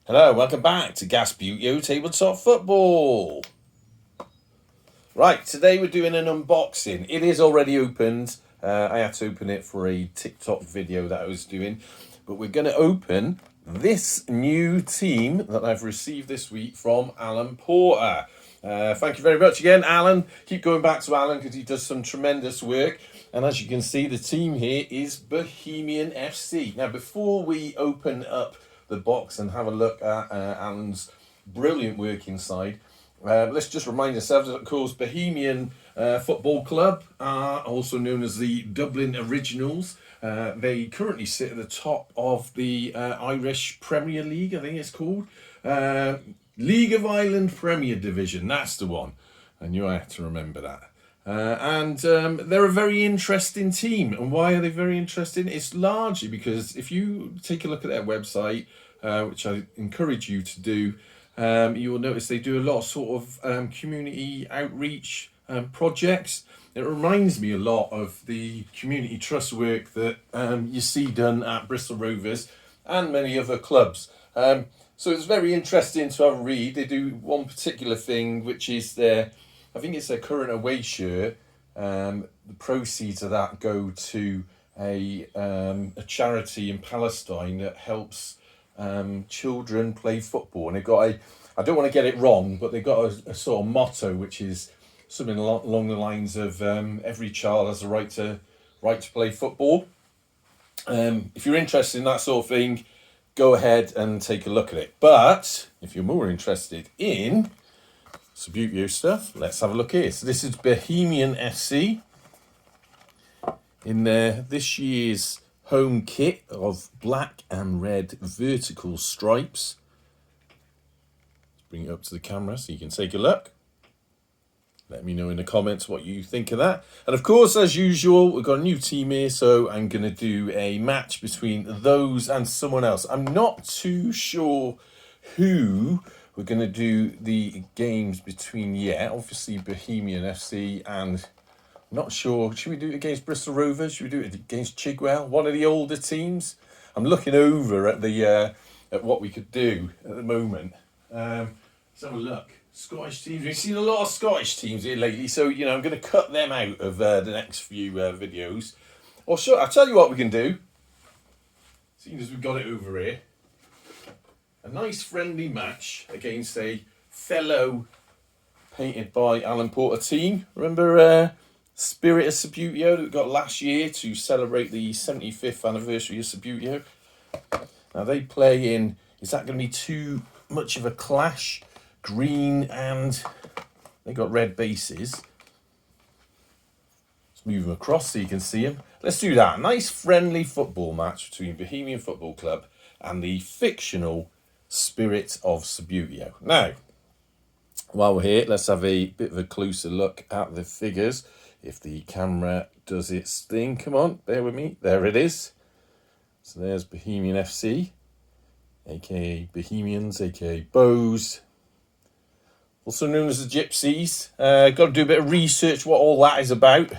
Hello, welcome back to Gas Buteo Tabletop Football. Right, today we're doing an unboxing. It is already opened. I had to open it for a TikTok video that I was doing. But we're going to open this new team that I've received this week from Alan Porter. Thank you very much again, Alan. Keep going back to Alan because he does some tremendous work. And as you can see, the team here is Bohemian FC. Now, before we open up the box and have a look at Alan's brilliant work inside, let's just remind ourselves that, of course, Bohemian Football Club are also known as the Dublin Originals. They currently sit at the top of the Irish Premier League, I think it's called. League of Ireland Premier Division, that's the one. I knew I had to remember that. And they're a very interesting team. And why are they very interesting? It's largely because if you take a look at their website, which I encourage you to do, you will notice they do a lot of sort of community outreach projects. It reminds me a lot of the community trust work that you see done at Bristol Rovers and many other clubs. So it's very interesting to have a read. They do one particular thing, which is I think it's their current away shirt. The proceeds of that go to a charity in Palestine that helps children play football. And they've got I don't want to get it wrong, but they've got a sort of motto, which is something along the lines of every child has a right to play football. If you're interested in that sort of thing, go ahead and take a look at it. But if you're more interested in Subbuteo stuff, let's have a look here. So this is Bohemian FC in this year's home kit of black and red vertical stripes. Let's bring it up to the camera so you can take a look. Let me know in the comments what you think of that. And of course, as usual, we've got a new team here, so I'm going to do a match between those and someone else. I'm not too sure who we're going to do the games between yet. Obviously, Bohemian FC, and I'm not sure. Should we do it against Bristol Rovers? Should we do it against Chigwell? One of the older teams? I'm looking over at at what we could do at the moment. Let's have a look. Scottish teams. We've seen a lot of Scottish teams here lately, so I'm going to cut them out of the next few videos. Or sure, I'll tell you what we can do. Seeing as we've got it over here, a nice friendly match against a fellow painted by Alan Porter team. Remember Spirit of Subbuteo that we got last year to celebrate the 75th anniversary of Subbuteo? Now they play in. Is that going to be too much of a clash? Green and they got red bases. Let's move them across so you can see them. Let's do that. Nice friendly football match between Bohemian Football Club and the fictional Spirit of Subbuteo. Now, while we're here, let's have a bit of a closer look at the figures. If the camera does its thing, come on, bear with me. There it is. So there's Bohemian FC, aka Bohemians, aka BOHS. Also known as the Gypsies. Got to do a bit of research what all that is about.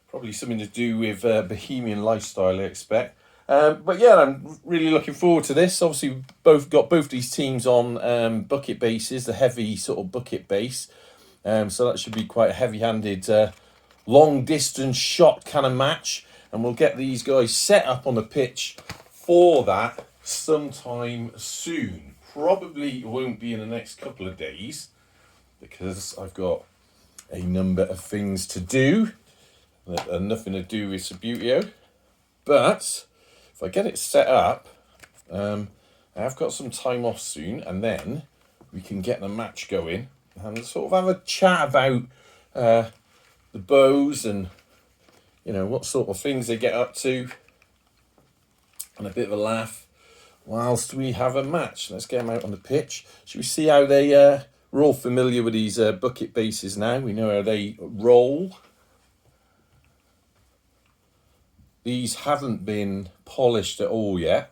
Probably something to do with Bohemian lifestyle, I expect. But yeah, I'm really looking forward to this. Obviously, we've got both these teams on bucket bases, the heavy sort of bucket base. So that should be quite a heavy-handed, long-distance shot kind of match. And we'll get these guys set up on the pitch for that sometime soon. Probably won't be in the next couple of days because I've got a number of things to do that are nothing to do with Subbuteo. But if I get it set up, I've got some time off soon, and then we can get the match going and sort of have a chat about the BOHS and what sort of things they get up to, and a bit of a laugh whilst we have a match. Let's get them out on the pitch. Should we see how we're all familiar with these bucket bases now. We know how they roll. These haven't been polished at all yet.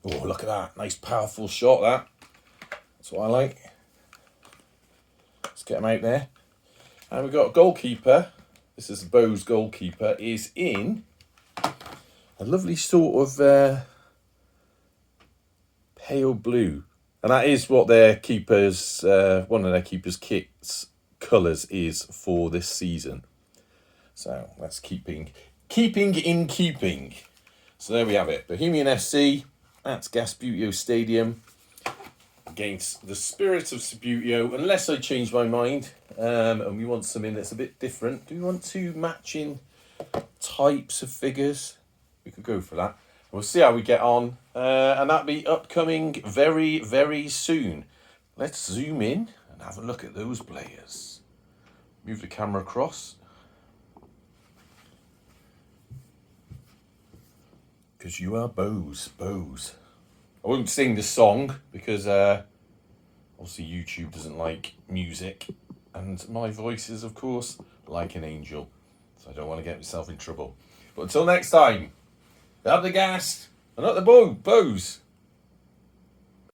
Oh, look at that. Nice, powerful shot, that. That's what I like. Let's get them out there. And we've got a goalkeeper. This is the BOHS goalkeeper. Is in a lovely sort of pale blue. And that is what their keepers, one of their keepers' kits colours is for this season. So that's keeping in keeping. So there we have it. Bohemian FC at Gasbutio Stadium against the Spirit of Subbuteo, unless I change my mind and we want something that's a bit different. Do we want two matching types of figures? We could go for that. We'll see how we get on, and that'll be upcoming very, very soon. Let's zoom in and have a look at those players. Move the camera across. Because you are BOHS. I won't sing the song because obviously YouTube doesn't like music, and my voice is, of course, like an angel. So I don't want to get myself in trouble. But until next time, up the gas and up the BOHS.